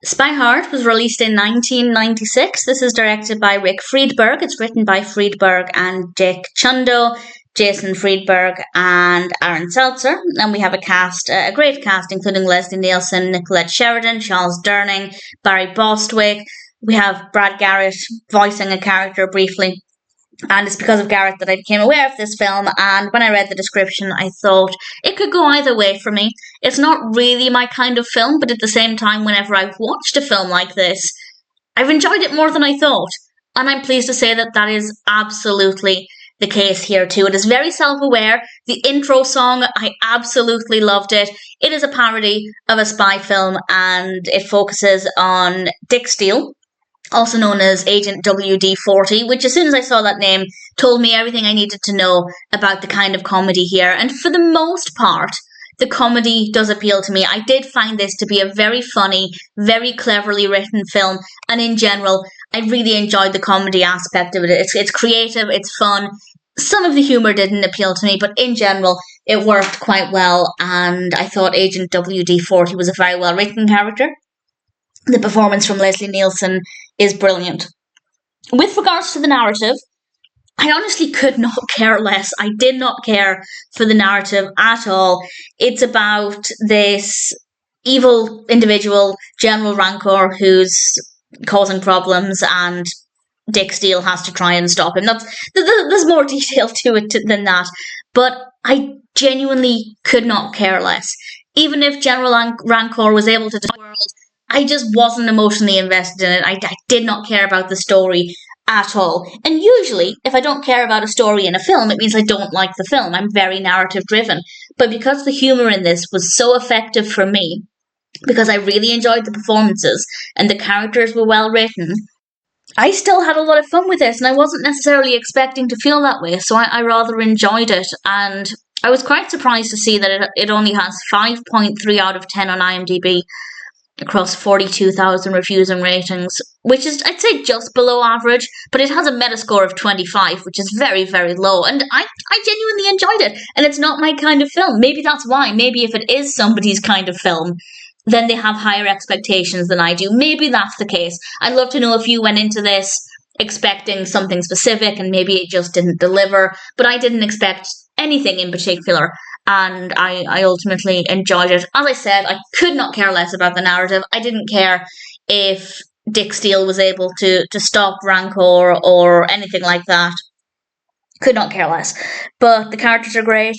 Spy Hard was released in 1996. This is directed by Rick Friedberg. It's written by Friedberg and Dick Chudnow, Jason Friedberg and Aaron Seltzer. And we have a great cast, including Leslie Nielsen, Nicollette Sheridan, Charles Durning, Barry Bostwick. We have Brad Garrett voicing a character briefly. And it's because of Garrett that I became aware of this film, and when I read the description, I thought it could go either way for me. It's not really my kind of film, but at the same time, whenever I've watched a film like this, I've enjoyed it more than I thought. And I'm pleased to say that that is absolutely the case here too. It is very self-aware. The intro song, I absolutely loved it. It is a parody of a spy film, and it focuses on Dick Steele, also known as Agent WD-40, which as soon as I saw that name told me everything I needed to know about the kind of comedy here. And for the most part, the comedy does appeal to me. I did find this to be a very funny, very cleverly written film, and in general, I really enjoyed the comedy aspect of it. It's creative, it's fun. Some of the humour didn't appeal to me, but in general, it worked quite well, and I thought Agent WD-40 was a very well written character. The performance from Leslie Nielsen is brilliant. With regards to the narrative, I honestly could not care less. I did not care for the narrative at all. It's about this evil individual, General Rancor, who's causing problems, and Dick Steele has to try and stop him. There's more detail to it than that, but I genuinely could not care less. Even if General Rancor was able to destroy the world, I just wasn't emotionally invested in it. I did not care about the story at all. And usually, if I don't care about a story in a film, it means I don't like the film. I'm very narrative driven. But because the humour in this was so effective for me, because I really enjoyed the performances and the characters were well written, I still had a lot of fun with this, and I wasn't necessarily expecting to feel that way, so I rather enjoyed it. And I was quite surprised to see that it only has 5.3 out of 10 on IMDb, across 42,000 reviews and ratings, which is, I'd say, just below average, but it has a Metascore of 25, which is very, very low, and I genuinely enjoyed it, and it's not my kind of film. Maybe that's why. Maybe if it is somebody's kind of film, then they have higher expectations than I do. Maybe that's the case. I'd love to know if you went into this expecting something specific, and maybe it just didn't deliver, but I didn't expect anything in particular, and I ultimately enjoyed it. As I said, I could not care less about the narrative. I didn't care if Dick Steele was able to stop Rancor or anything like that. Could not care less. But the characters are great.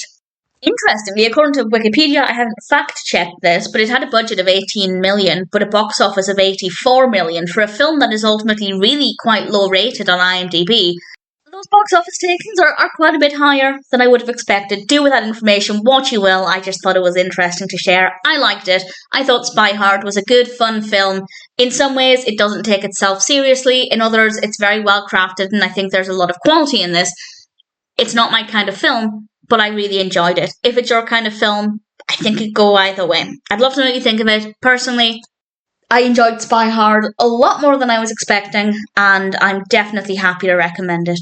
Interestingly, according to Wikipedia, I haven't fact-checked this, but it had a budget of 18 million, but a box office of 84 million for a film that is ultimately really quite low-rated on IMDb. Those box office takings are quite a bit higher than I would have expected. Do with that information what you will. I just thought it was interesting to share. I liked it. I thought Spy Hard was a good, fun film. In some ways, it doesn't take itself seriously. In others, it's very well crafted, and I think there's a lot of quality in this. It's not my kind of film, but I really enjoyed it. If it's your kind of film, I think it could go either way. I'd love to know what you think of it. Personally, I enjoyed Spy Hard a lot more than I was expecting, and I'm definitely happy to recommend it.